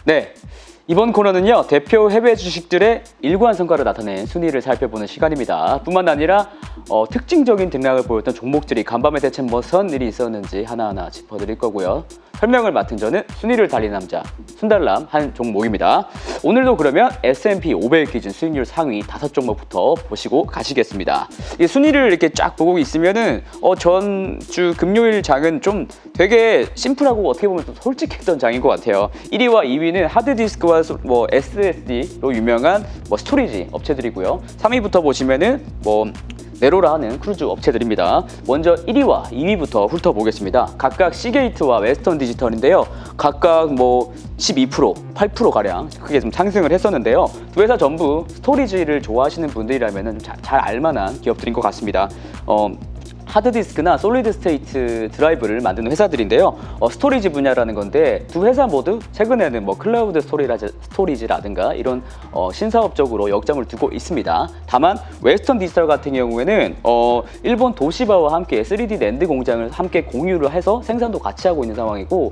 네, 이번 코너는요, 대표 해외 주식들의 일관 성과를 나타낸 순위를 살펴보는 시간입니다. 뿐만 아니라 특징적인 등락을 보였던 종목들이 간밤에 대체 무슨 일이 있었는지 하나하나 짚어드릴 거고요. 설명을 맡은 저는 순위를 달리는 남자 순달람 한 종목입니다. 오늘도 그러면 S&P 500 기준 수익률 상위 5종목부터 보시고 가시겠습니다. 이 순위를 이렇게 쫙 보고 있으면은 전주 금요일 장은 좀 되게 심플하고 어떻게 보면 좀 솔직했던 장인 것 같아요. 1위와 2위는 하드디스크와 SSD로 유명한 스토리지 업체들이고요. 3위부터 보시면은 네로라 하는 크루즈 업체들입니다. 먼저 1위와 2위부터 훑어보겠습니다. 각각 시게이트와 웨스턴 디지털인데요. 각각 12%, 8%가량 크게 좀 상승을 했었는데요. 두 회사 전부 스토리지를 좋아하시는 분들이라면 잘 알만한 기업들인 것 같습니다. 하드디스크나 솔리드 스테이트 드라이브를 만드는 회사들인데요. 스토리지 분야라는 건데 두 회사 모두 최근에는 클라우드 스토리지라든가 이런 신사업적으로 역점을 두고 있습니다. 다만 웨스턴 디지털 같은 경우에는 일본 도시바와 함께 3D 랜드 공장을 함께 공유를 해서 생산도 같이 하고 있는 상황이고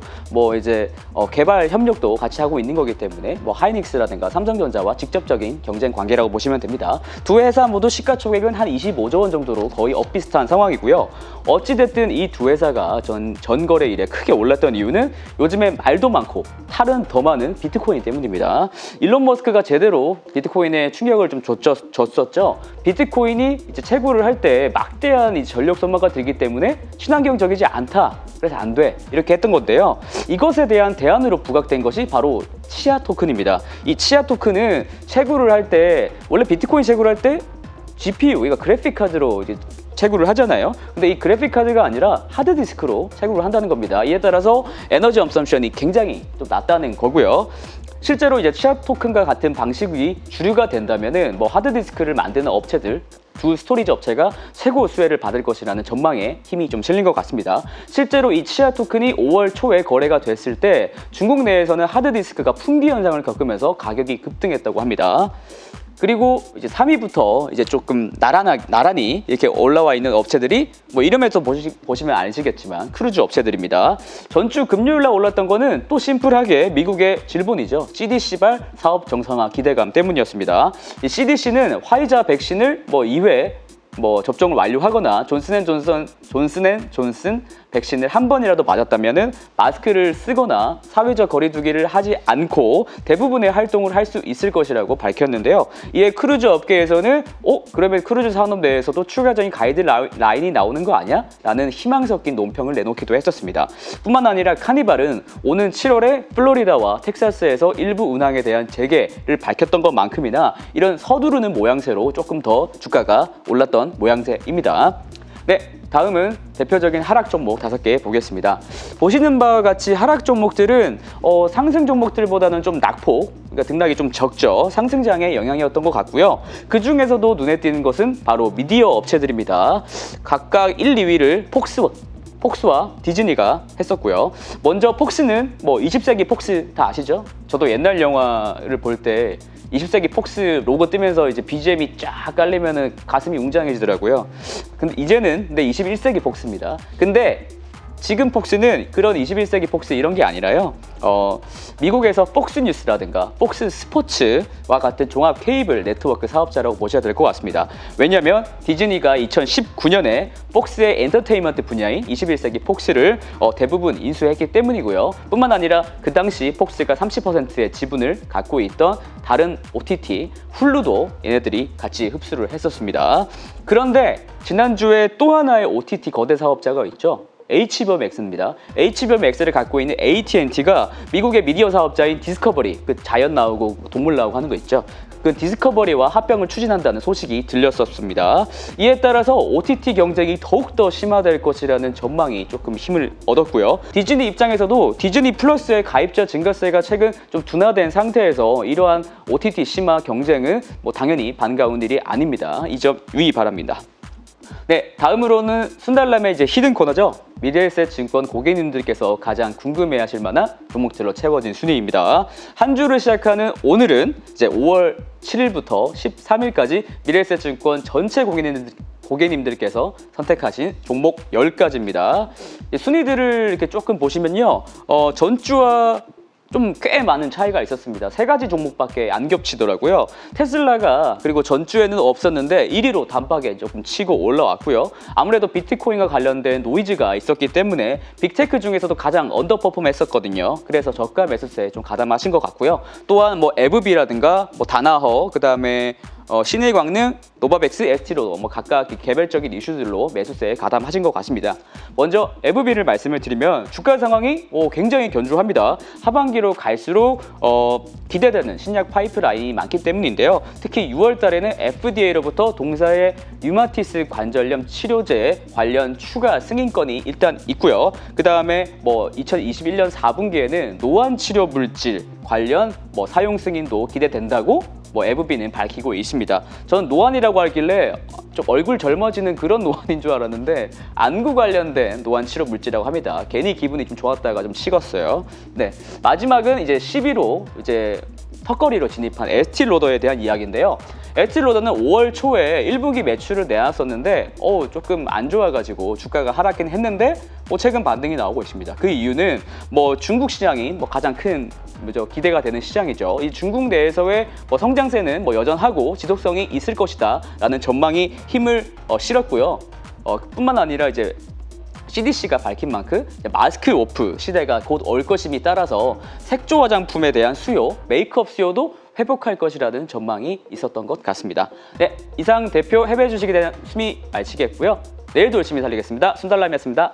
개발 협력도 같이 하고 있는 거기 때문에 하이닉스라든가 삼성전자와 직접적인 경쟁 관계라고 보시면 됩니다. 두 회사 모두 시가총액은 한 25조 원 정도로 거의 엇비슷한 상황이고요. 어찌됐든 이 두 회사가 전거래 일에 크게 올랐던 이유는 요즘에 말도 많고 탈은 더 많은 비트코인 때문입니다. 일론 머스크가 제대로 비트코인에 충격을 좀 줬었죠. 비트코인이 이제 채굴을 할 때 막대한 전력 소모가 들기 때문에 친환경적이지 않다. 그래서 안 돼. 이렇게 했던 건데요. 이것에 대한 대안으로 부각된 것이 바로 치아 토큰입니다. 이 치아 토큰은 채굴을 할 때 원래 비트코인 채굴할 때 GPU, 그러니까 그래픽 카드로 이제 채굴을 하잖아요. 근데 이 그래픽 카드가 아니라 하드디스크로 채굴을 한다는 겁니다. 이에 따라서 에너지 엄썸션이 굉장히 좀 낮다는 거고요. 실제로 이제 치아 토큰과 같은 방식이 주류가 된다면은 하드디스크를 만드는 업체들, 두 스토리지 업체가 최고 수혜를 받을 것이라는 전망에 힘이 좀 실린 것 같습니다. 실제로 이 치아 토큰이 5월 초에 거래가 됐을 때 중국 내에서는 하드디스크가 품귀 현상을 겪으면서 가격이 급등했다고 합니다. 그리고 이제 3위부터 이제 조금 나란히 이렇게 올라와 있는 업체들이 이름에서 보시면 아시겠지만 크루즈 업체들입니다. 전주 금요일날 올랐던 거는 또 심플하게 미국의 질본이죠. CDC발 사업 정상화 기대감 때문이었습니다. 이 CDC는 화이자 백신을 2회 접종을 완료하거나 존슨앤존슨 백신을 한 번이라도 맞았다면은 마스크를 쓰거나 사회적 거리두기를 하지 않고 대부분의 활동을 할 수 있을 것이라고 밝혔는데요. 이에 크루즈 업계에서는 그러면 크루즈 산업 내에서도 추가적인 가이드라인이 나오는 거 아니야? 라는 희망 섞인 논평을 내놓기도 했었습니다. 뿐만 아니라 카니발은 오는 7월에 플로리다와 텍사스에서 일부 운항에 대한 재개를 밝혔던 것만큼이나 이런 서두르는 모양새로 조금 더 주가가 올랐던 모양새입니다. 네, 다음은 대표적인 하락 종목 5개 보겠습니다. 보시는 바와 같이 하락 종목들은 상승 종목들보다는 좀 낙폭, 그러니까 등락이 좀 적죠. 상승장의 영향이었던 것 같고요. 그 중에서도 눈에 띄는 것은 바로 미디어 업체들입니다. 각각 1, 2위를 폭스와 디즈니가 했었고요. 먼저 폭스는 20세기 폭스 다 아시죠? 저도 옛날 영화를 볼 때 20세기 폭스 로고 뜨면서 이제 BGM이 쫙 깔리면은 가슴이 웅장해지더라고요. 근데 이제는 21세기 폭스입니다. 근데 지금 폭스는 그런 21세기 폭스 이런 게 아니라요. 미국에서 폭스뉴스라든가 폭스 스포츠와 같은 종합 케이블 네트워크 사업자라고 보셔야 될 것 같습니다. 왜냐하면 디즈니가 2019년에 폭스의 엔터테인먼트 분야인 21세기 폭스를 대부분 인수했기 때문이고요. 뿐만 아니라 그 당시 폭스가 30%의 지분을 갖고 있던 다른 OTT, 훌루도 얘네들이 같이 흡수를 했었습니다. 그런데 지난주에 또 하나의 OTT 거대 사업자가 있죠. HBOMAX입니다. HBOMAX를 갖고 있는 AT&T가 미국의 미디어 사업자인 디스커버리, 그 자연 나오고 동물 나오고 하는 거 있죠. 그 디스커버리와 합병을 추진한다는 소식이 들렸었습니다. 이에 따라서 OTT 경쟁이 더욱더 심화될 것이라는 전망이 조금 힘을 얻었고요. 디즈니 입장에서도 디즈니 플러스의 가입자 증가세가 최근 좀 둔화된 상태에서 이러한 OTT 심화 경쟁은 당연히 반가운 일이 아닙니다. 이 점 유의 바랍니다. 네, 다음으로는 순달람의 히든 코너죠. 미래에셋 증권 고객님들께서 가장 궁금해하실 만한 종목들로 채워진 순위입니다. 한 주를 시작하는 오늘은 이제 5월 7일부터 13일까지 미래에셋 증권 전체 고객님들께서 선택하신 종목 10가지입니다. 순위들을 이렇게 조금 보시면요. 전주와 좀 꽤 많은 차이가 있었습니다. 세 가지 종목밖에 안 겹치더라고요. 테슬라가 그리고 전주에는 없었는데 1위로 단박에 조금 치고 올라왔고요. 아무래도 비트코인과 관련된 노이즈가 있었기 때문에 빅테크 중에서도 가장 언더퍼폼 했었거든요. 그래서 저가 매수세에 좀 가담하신 것 같고요. 또한 뭐 에브비라든가 뭐 다나허, 그다음에 신일광능, 노바백스, 에스티로 뭐 각각 개별적인 이슈들로 매수세에 가담하신 것 같습니다. 먼저 에브비를 말씀을 드리면 주가 상황이 굉장히 견조합니다. 하반기로 갈수록 기대되는 신약 파이프라인이 많기 때문인데요. 특히 6월 달에는 FDA로부터 동사의 류마티스 관절염 치료제 관련 추가 승인권이 일단 있고요. 그 다음에 뭐 2021년 4분기에는 노안 치료 물질 관련 뭐 사용 승인도 기대된다고 에브비는 밝히고 있습니다. 저는 노안이라고 하길래 좀 얼굴 젊어지는 그런 노안인 줄 알았는데 안구 관련된 노안 치료 물질이라고 합니다. 괜히 기분이 좀 좋았다가 좀 식었어요. 네, 마지막은 이제 11호 이제 턱걸이로 진입한 에스티로더에 대한 이야기인데요. 에스티로더는 5월 초에 1분기 매출을 내놨었는데 조금 안 좋아가지고 주가가 하락긴 했는데 최근 반등이 나오고 있습니다. 그 이유는 뭐 중국 시장이 가장 큰 기대가 되는 시장이죠. 이 중국 내에서의 성장세는 여전하고 지속성이 있을 것이다 라는 전망이 힘을 실었고요. 뿐만 아니라 이제 CDC가 밝힌 만큼 마스크 오프 시대가 곧 올 것임이 따라서 색조 화장품에 대한 수요, 메이크업 수요도 회복할 것이라는 전망이 있었던 것 같습니다. 네, 이상 대표 해외 주식에 대한 수미 마치겠고요. 내일도 열심히 살리겠습니다. 순달람이었습니다.